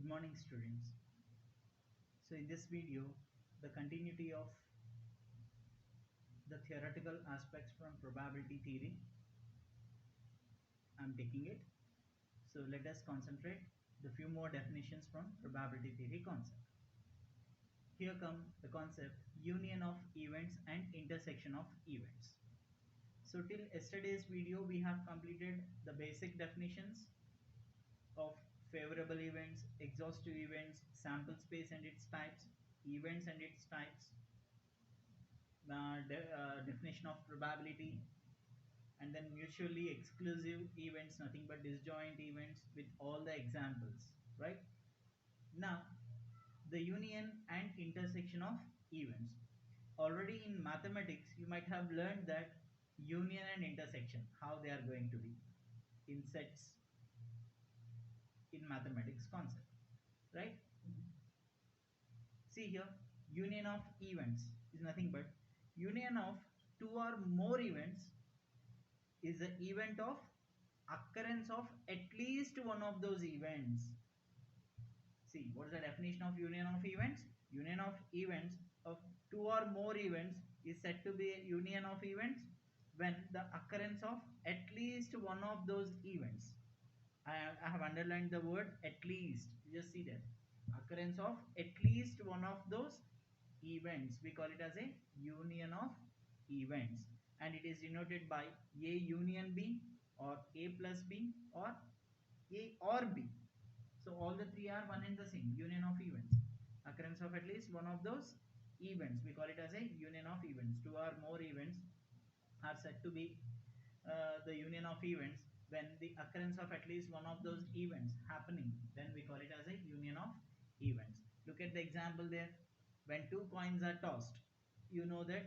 morning, students. So in this video, the continuity of the theoretical aspects from probability theory, I'm taking it. So let us concentrate the few more definitions from probability theory concept. Here come the concept union of events and intersection of events. So till yesterday's video, we have completed the basic definitions of favorable events, exhaustive events, sample space and its types, events and its types, definition of probability, and then mutually exclusive events, nothing but disjoint events with all the examples, right? Now, the union and intersection of events. Already in mathematics, you might have learned that union and intersection, how they are going to be in sets in mathematics concept, right? See here, union of events is nothing but union of two or more events is the event of occurrence of at least one of those events. See, what is the definition of union of events? Union of events of two or more events is said to be a union of events when the occurrence of at least one of those events. I have underlined the word at least. Just see that. Occurrence of at least one of those events. We call it as a union of events. And it is denoted by A union B or A plus B or A or B. So all the three are one and the same, union of events. Occurrence of at least one of those events. We call it as a union of events. Two or more events are said to be the union of events when the occurrence of at least one of those events happening, then we call it as a union of events. Look at the example there. When two coins are tossed, you know that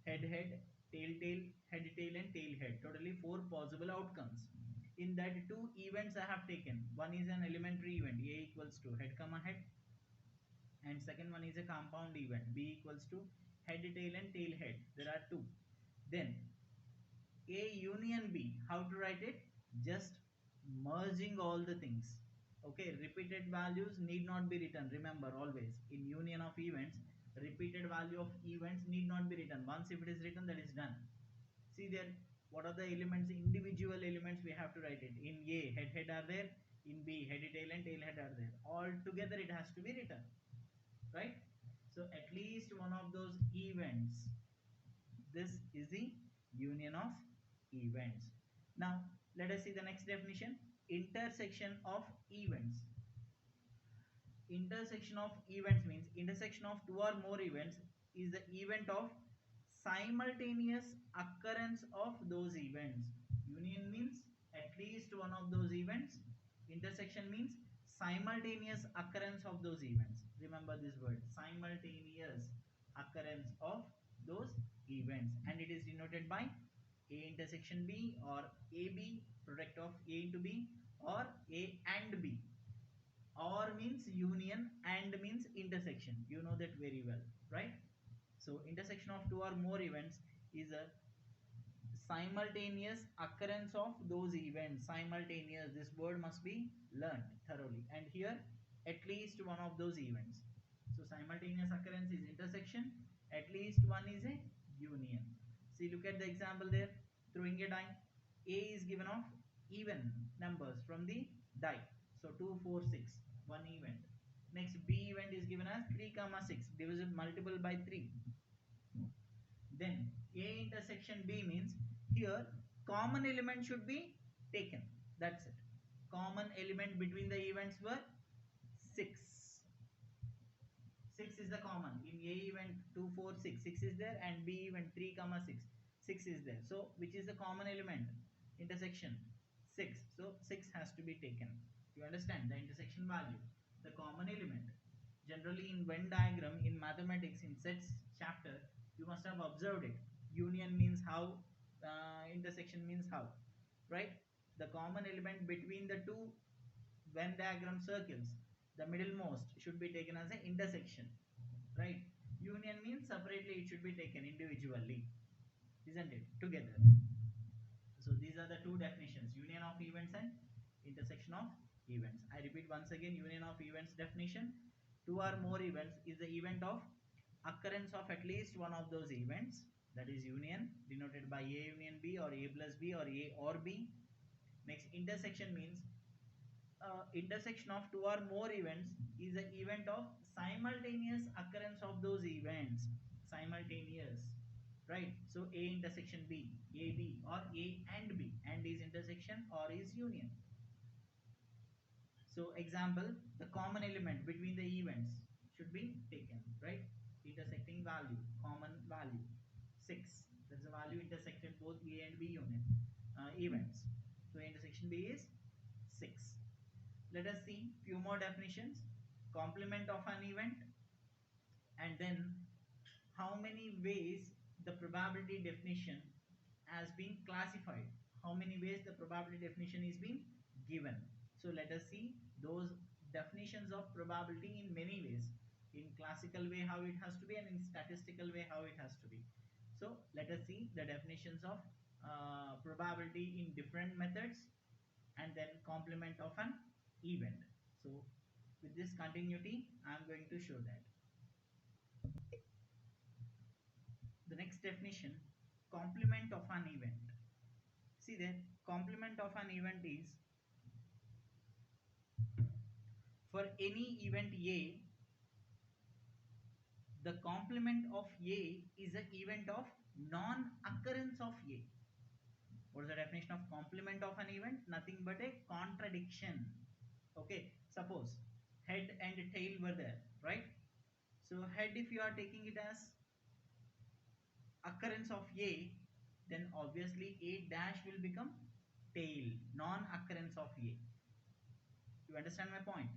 head head, tail tail, head tail and tail head, totally four possible outcomes. In that, two events I have taken. One is an elementary event, A equals to head comma head, and second one is a compound event, B equals to head tail and tail head. There are two. Then A union B, how to write it? Just merging all the things. Okay, repeated values need not be written. Remember, always in union of events, repeated value of events need not be written. Once if it is written, that is done. See there, what are the elements, individual elements we have to write it. In A, head head are there. In B, head tail and tail head are there. All together it has to be written, right? So at least one of those events. This is the union of events. Now let us see the next definition. Intersection of events. Intersection of events means intersection of two or more events is the event of simultaneous occurrence of those events. Union means at least one of those events. Intersection means simultaneous occurrence of those events. Remember this word, simultaneous occurrence of those events, and it is denoted by A intersection B or AB, product of A into B, or A and B. Or means union and means intersection. You know that very well, right? So intersection of two or more events is a simultaneous occurrence of those events. Simultaneous, this word must be learned thoroughly, and here at least one of those events. So simultaneous occurrence is intersection, at least one is a union. See, look at the example there. Throwing a die, A is given of even numbers from the die, so 2 4 6, one event. Next, B event is given as 3 comma 6, divisible multiple by 3. Then A intersection B means here common element should be taken. That's it. Common element between the events were 6. 6 is the common. In A event 2 4 6, 6 is there, and B event 3 comma 6, 6 is there. So which is the common element? Intersection 6. So 6 has to be taken. You understand the intersection value, the common element. Generally in Venn diagram in mathematics in sets chapter, you must have observed it. Union means how, intersection means how, right? The common element between the two Venn diagram circles, the middlemost, should be taken as an intersection, right? Union means separately, it should be taken individually, isn't it? Together. So these are the two definitions, union of events and intersection of events. I I repeat once again, union of events definition. Two or more events is the event of occurrence of at least one of those events. That is union, denoted by A union B or A plus B or A or B. Next, intersection means intersection of two or more events is the event of simultaneous occurrence of those events. Simultaneous, right? So A intersection B, A B, or A and B, and is intersection or is union. So example, the common element between the events should be taken, right? Intersecting value, common value, 6. That's the value intersected both A and B unit events. So intersection B is 6. Let us see few more definitions. Complement of an event, and then how many ways the probability definition has been classified. How many ways the probability definition is being given. So let us see those definitions of probability in many ways. In classical way how it has to be, and in statistical way how it has to be. So let us see the definitions of probability in different methods, and then complement of an event. So with this continuity I am going to show that. The next definition, complement of an event. See there, complement of an event is for any event A, the complement of A is an event of non-occurrence of A. What is the definition of complement of an event? Nothing but a contradiction. Okay, suppose head and tail were there, right? So head, if you are taking it as occurrence of A, then obviously A dash will become tail, non-occurrence of A. You understand my point?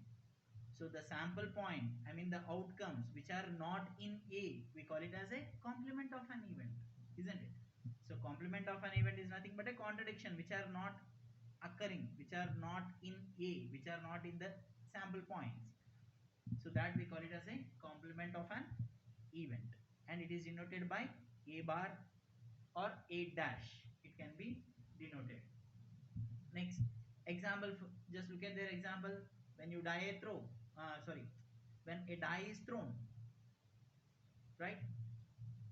So the sample point, I mean the outcomes which are not in A, we call it as a complement of an event, isn't it? So complement of an event is nothing but a contradiction which are not occurring, which are not in A, which are not in the sample points. So that we call it as a complement of an event, and it is denoted by A bar or A dash. It can be denoted. Next example, just look at their example. When you die a throw, when a die is thrown, right?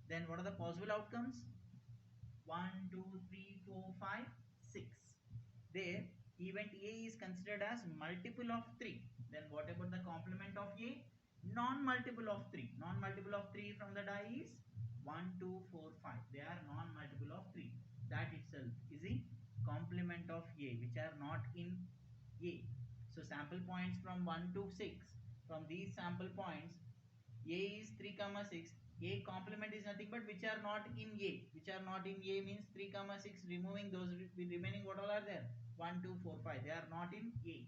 Then what are the possible outcomes? 1, 2, 3, 4, 5, 6. There, event A is considered as multiple of 3. Then what about the complement of A? Non-multiple of 3. Non-multiple of 3 from the die is 1, 2, 4, 5. They are non-multiple of 3. That itself is the complement of A, which are not in A. So sample points from 1 to 6. From these sample points, A is 3, 6. A complement is nothing but which are not in A. Which are not in A means 3, 6. Removing those, remaining what all are there? 1, 2, 4, 5. They are not in A.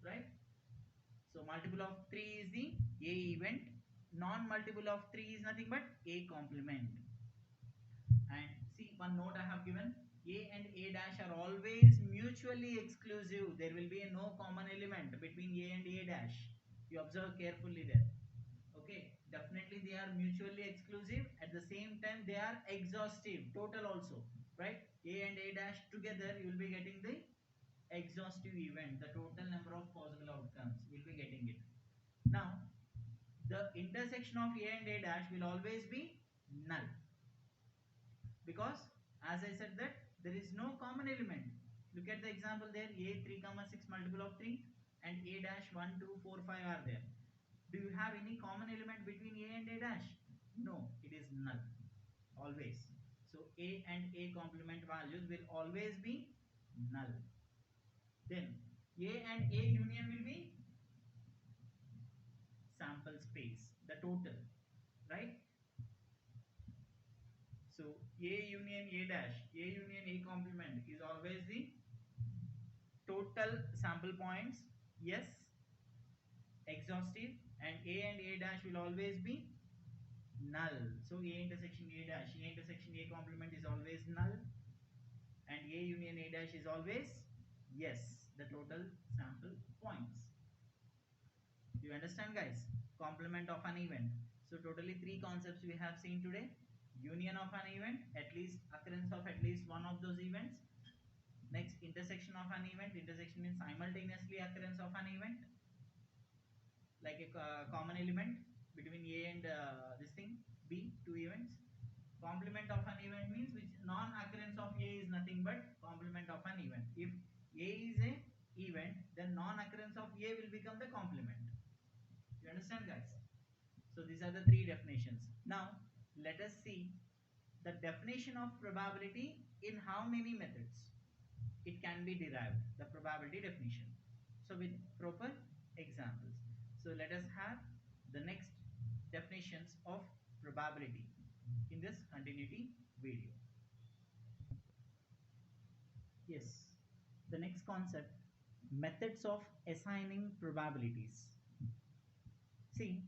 Right? So multiple of 3 is the A event. Non-multiple of 3 is nothing but A complement. And see, one note I have given. A and A dash are always mutually exclusive. There will be no common element between A and A dash. You observe carefully there. Okay, definitely they are mutually exclusive. At the same time, they are exhaustive, total also, right? A and A dash together, you will be getting the exhaustive event, the total number of possible outcomes. You will be getting it. Now, the intersection of A and A dash will always be null, because as I said that there is no common element. Look at the example there. A 3, 6 multiple of 3 and A dash 1, 2, 4, 5 are there. Do you have any common element between A and A dash? No, it is null. Always. So A and A complement values will always be null. Then A and A union will be sample space, the total, right? So A union A dash, A union A complement is always the total sample points, yes, exhaustive, and A dash will always be null. So A intersection A dash, A intersection A complement is always null, and A union A dash is always yes, the total sample points. Do you understand, guys? Complement of an event. So totally 3 concepts we have seen today. Union of an event, at least occurrence of at least one of those events. Next, intersection of an event. Intersection means simultaneously occurrence of an event, like a common element between A and this thing B, two events. Complement of an event means which non-occurrence of A is nothing but complement of an event. If A is a event, then non-occurrence of A will become the complement. You understand, guys? So these are the three definitions. Now let us see the definition of probability in how many methods it can be derived, the probability definition. So with proper examples. So let us have the next definitions of probability in this continuity video. Yes, the next concept, methods of assigning probabilities. See,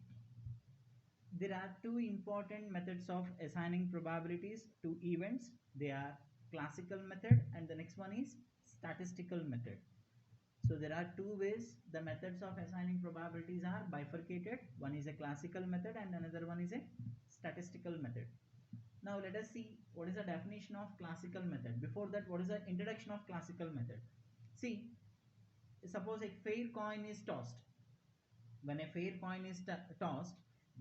there are two important methods of assigning probabilities to events. They are classical method and the next one is statistical method. So there are two ways the methods of assigning probabilities are bifurcated. One is a classical method and another one is a statistical method. Now let us see what is the definition of classical method. Before that, what is the introduction of classical method? See, suppose a fair coin is tossed. When a fair coin is tossed,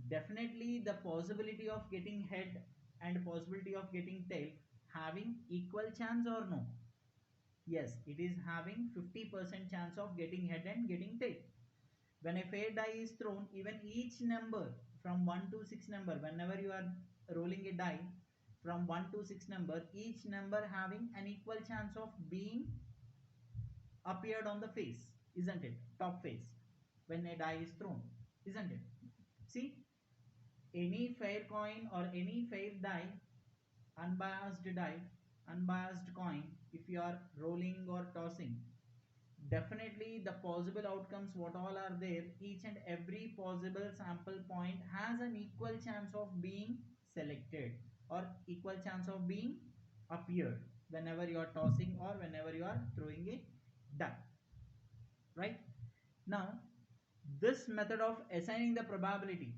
definitely the possibility of getting head and possibility of getting tail having equal chance or no? Yes, it is having 50% chance of getting head and getting tail. When a fair die is thrown, even each number from 1 to 6 number, whenever you are rolling a die from 1 to 6 number, each number having an equal chance of being appeared on the face, isn't it? Top face, when a die is thrown, isn't it? See, any fair coin or any fair die, unbiased coin, if you are rolling or tossing, definitely the possible outcomes what all are there, each and every possible sample point has an equal chance of being selected or equal chance of being appeared whenever you are tossing or whenever you are throwing a die, right? Now this method of assigning the probability,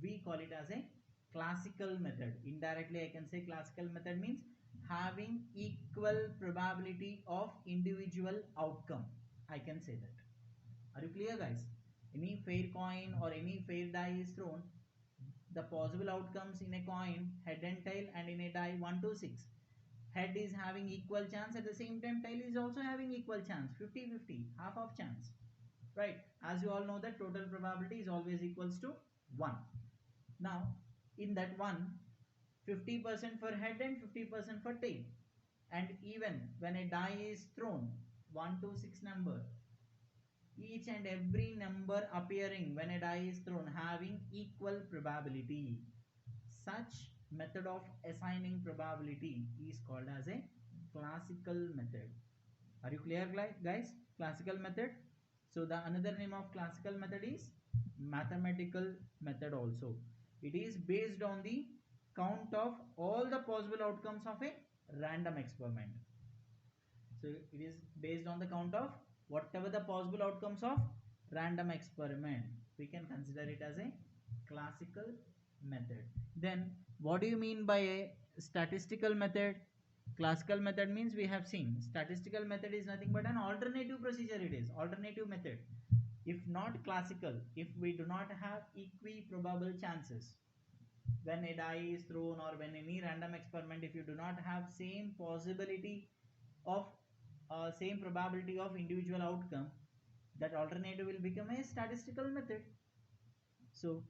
we call it as a classical method. Indirectly I can say classical method means having equal probability of individual outcome, I can say that. Are you clear, guys? Any fair coin or any fair die is thrown, the possible outcomes in a coin, head and tail, and in a die 1 to 6, head is having equal chance, at the same time tail is also having equal chance, 50-50, half of chance, right? As you all know that total probability is always equals to 1. Now in that 1, 50% for head and 50% for tail, and even when a die is thrown 1 to 6 number, each and every number appearing when a die is thrown having equal probability. Such method of assigning probability is called as a classical method. Are you clear, guys? Classical method. So the another name of classical method is mathematical method also. It is based on the count of all the possible outcomes of a random experiment. So it is based on the count of whatever the possible outcomes of random experiment. We can consider it as a classical method. Then what do you mean by a statistical method? Classical method means we have seen. Statistical method is nothing but an alternative procedure. It is alternative method. If not classical, if we do not have equiprobable chances, when a die is thrown or when any random experiment, if you do not have same possibility of same probability of individual outcome, that alternative will become a statistical method. So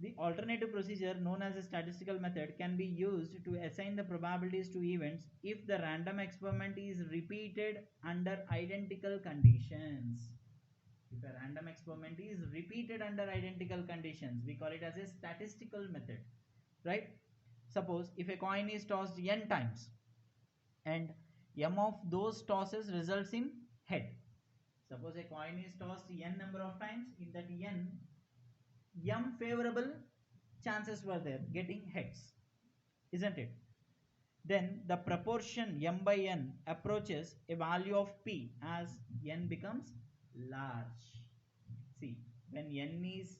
the alternative procedure known as a statistical method can be used to assign the probabilities to events if the random experiment is repeated under identical conditions. If a random experiment is repeated under identical conditions, we call it as a statistical method, right? Suppose if a coin is tossed n times and m of those tosses results in head. Suppose a coin is tossed n number of times, in that m favorable chances were there getting heads, isn't it? Then the proportion m by n approaches a value of p as n becomes large. See, when n is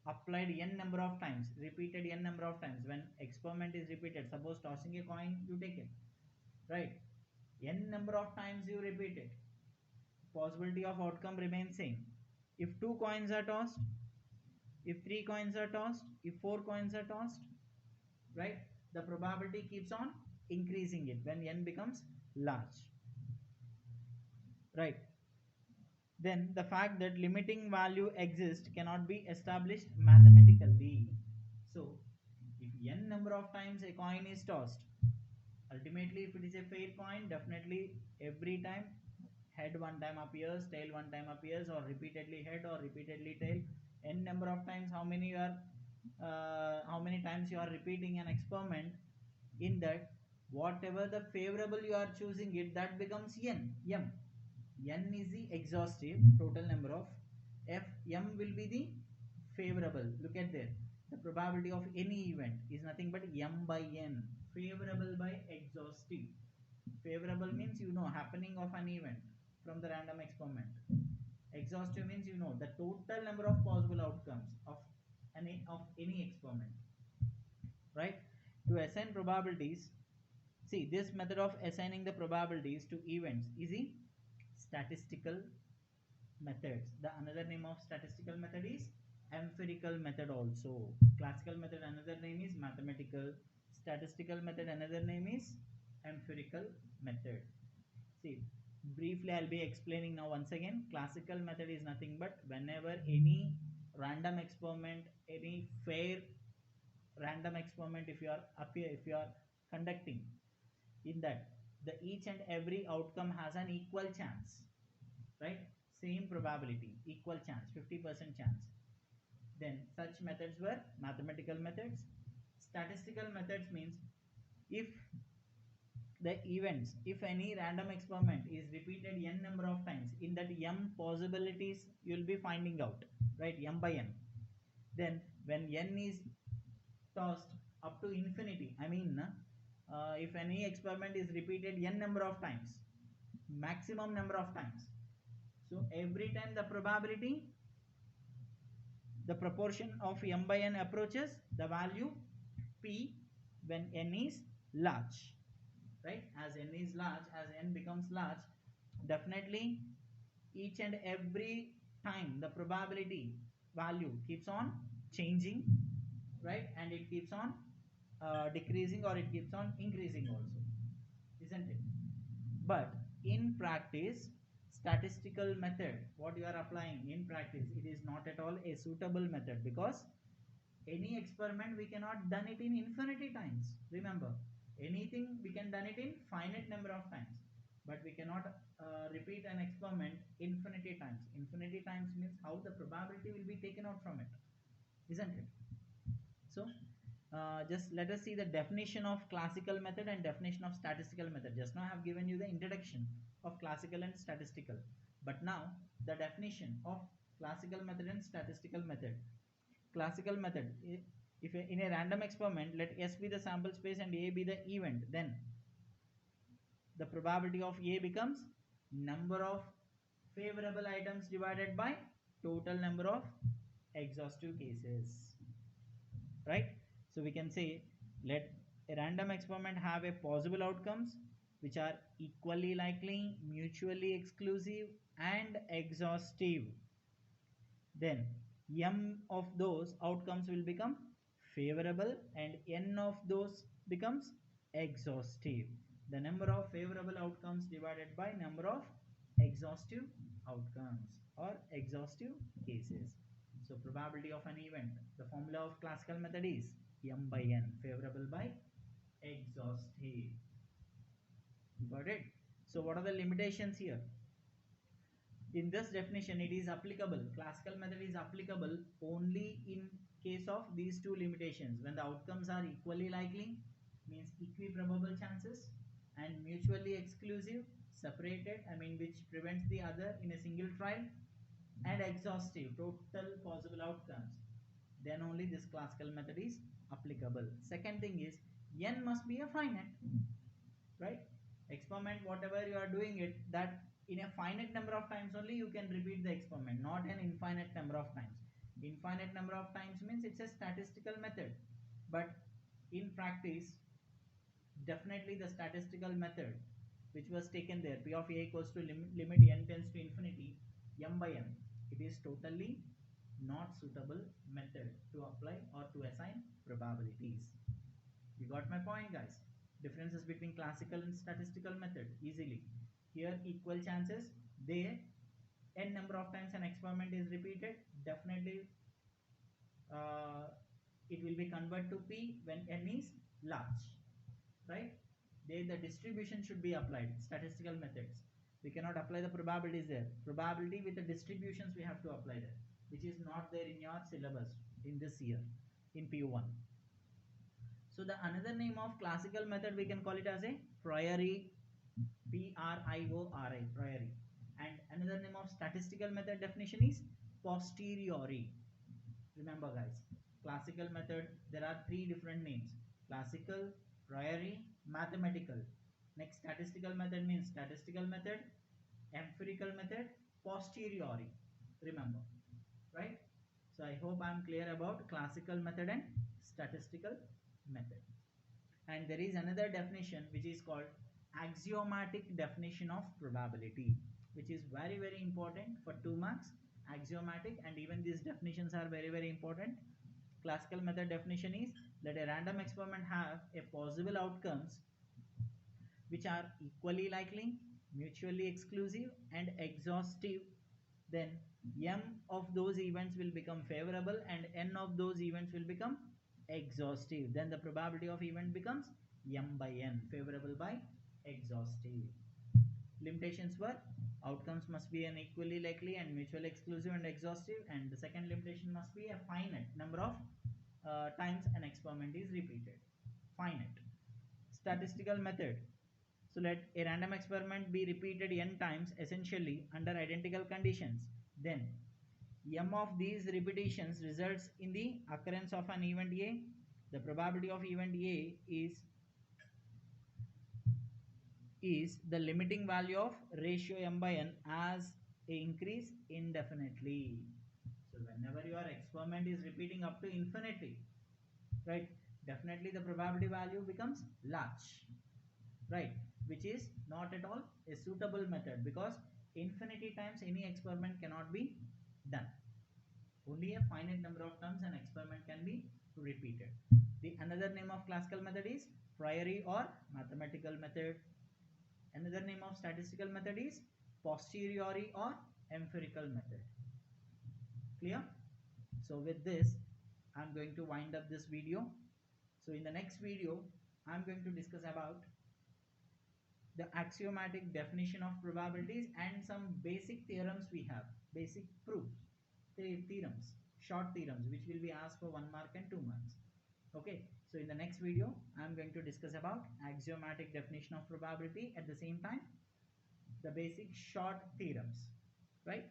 applied n number of times, repeated n number of times, when experiment is repeated, suppose tossing a coin, you take it, right? n number of times you repeat it, possibility of outcome remains same. If 2 coins are tossed, if 3 coins are tossed, if 4 coins are tossed, right, the probability keeps on increasing it when n becomes large, right. Then the fact that limiting value exists cannot be established mathematically. So if n number of times a coin is tossed, ultimately if it is a fair coin, definitely every time head one time appears, tail one time appears, or repeatedly head or repeatedly tail, n number of times, how many times you are repeating an experiment, in that whatever the favorable you are choosing it, that becomes n is the exhaustive total number of f, m will be the favorable. Look at there, the probability of any event is nothing but m by n, favorable by exhaustive. Favorable means happening of an event from the random experiment. Exhaustive means the total number of possible outcomes of any experiment, right. To assign probabilities, see, this method of assigning the probabilities to events is the statistical methods. The another name of statistical method is empirical method also. Classical method another name is mathematical, statistical method another name is empirical method. See, briefly I'll be explaining now once again. Classical method is nothing but whenever any random experiment, any fair random experiment, if you are conducting, in that the each and every outcome has an equal chance, right, same probability, equal chance, 50% chance, then such methods were mathematical methods. Statistical methods means if the events, if any random experiment is repeated n number of times, in that m possibilities you will be finding out, right, m by n, then when n is tossed up to infinity, I mean if any experiment is repeated n number of times, maximum number of times, so every time the probability, the proportion of m by n approaches the value p when n is large, right. As n is large, as n becomes large, definitely each and every time the probability value keeps on changing, right, and it keeps on decreasing or it keeps on increasing also, isn't it. But in practice, statistical method what you are applying in practice, it is not at all a suitable method, because any experiment we cannot done it in infinity times. Remember, anything we can done it in finite number of times, but we cannot repeat an experiment infinity times. Infinity times means how the probability will be taken out from it, isn't it. So just let us see the definition of classical method and definition of statistical method. Just now I have given you the introduction of classical and statistical, but now the definition of classical method and statistical method. Classical method, if in a random experiment let S be the sample space and A be the event, then the probability of A becomes number of favorable items divided by total number of exhaustive cases, right. So we can say, let a random experiment have a possible outcomes which are equally likely, mutually exclusive and exhaustive, then m of those outcomes will become favorable and n of those becomes exhaustive. The number of favorable outcomes divided by number of exhaustive outcomes or exhaustive cases. So probability of an event, the formula of classical method is m by n, favorable by exhaustive. Got it. So what are the limitations here? In this definition, it is applicable, classical method is applicable only in case of these two limitations: when the outcomes are equally likely, means equiprobable chances, and mutually exclusive, separated, I mean which prevents the other in a single trial, and exhaustive, total possible outcomes, then only this classical method is applicable. Second thing is, n must be a finite, right. Experiment whatever you are doing it, that in a finite number of times only you can repeat the experiment, not an infinite number of times. Infinite number of times means it's a statistical method, but in practice definitely the statistical method which was taken there, P of A equals to limit n tends to infinity, m by n, it is totally not suitable method to apply or to assign probabilities. You got my point, guys? Differences between classical and statistical method easily. Here equal chances, there n number of times an experiment is repeated, definitely it will be converted to P when n is large, right? There the distribution should be applied. Statistical methods, we cannot apply the probabilities there. Probability with the distributions we have to apply there, which is not there in your syllabus in this year in P1. So the another name of classical method, we can call it as a priori, Priori, priori. And another name of statistical method definition is posteriori. Remember, guys, classical method, there are three different names: classical, priori, mathematical. Next, statistical method means statistical method, empirical method, posteriori. Remember, right? So I hope I am clear about classical method and statistical method. And there is another definition which is called axiomatic definition of probability, which is very, very important for 2 marks. Axiomatic, and even these definitions are very, very important. Classical method definition is that a random experiment have a possible outcomes which are equally likely, mutually exclusive, and exhaustive. Then m of those events will become favorable and n of those events will become exhaustive. Then the probability of event becomes m by n, favorable by exhaustive. Limitations were outcomes must be an equally likely and mutually exclusive and exhaustive, and the second limitation must be a finite number of times an experiment is repeated. Finite. Statistical method. So let a random experiment be repeated n times, essentially under identical conditions. Then m of these repetitions results in the occurrence of an event A. The probability of event A is the limiting value of ratio m by n as a increase indefinitely. So whenever your experiment is repeating up to infinity, right, definitely the probability value becomes large, right, which is not at all a suitable method, because infinity times any experiment cannot be done. Only a finite number of times an experiment can be repeated. The another name of classical method is priori or mathematical method. Another name of statistical method is posteriori or empirical method. Clear? So with this, I'm going to wind up this video. So in the next video, I'm going to discuss about the axiomatic definition of probabilities and some basic theorems we have, basic proofs, theorems, short theorems, which will be asked for 1 mark and 2 marks. Okay, so in the next video, I'm going to discuss about axiomatic definition of probability, at the same time the basic short theorems, right?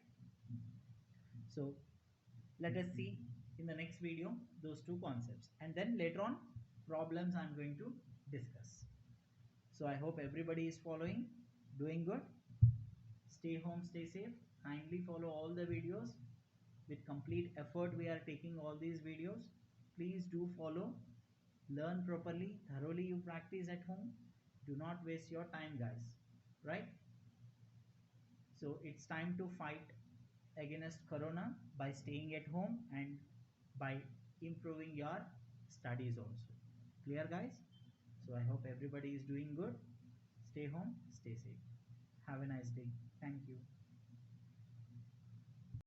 So let us see in the next video those two concepts, and then later on problems I'm going to discuss. So I hope everybody is following, doing good. Stay home, stay safe. Kindly follow all the videos. With complete effort we are taking all these videos. Please do follow. Learn properly, thoroughly you practice at home. Do not waste your time, guys, right? So it's time to fight against corona by staying at home and by improving your studies also. Clear, guys? So I hope everybody is doing good. Stay home, stay safe. Have a nice day. Thank you.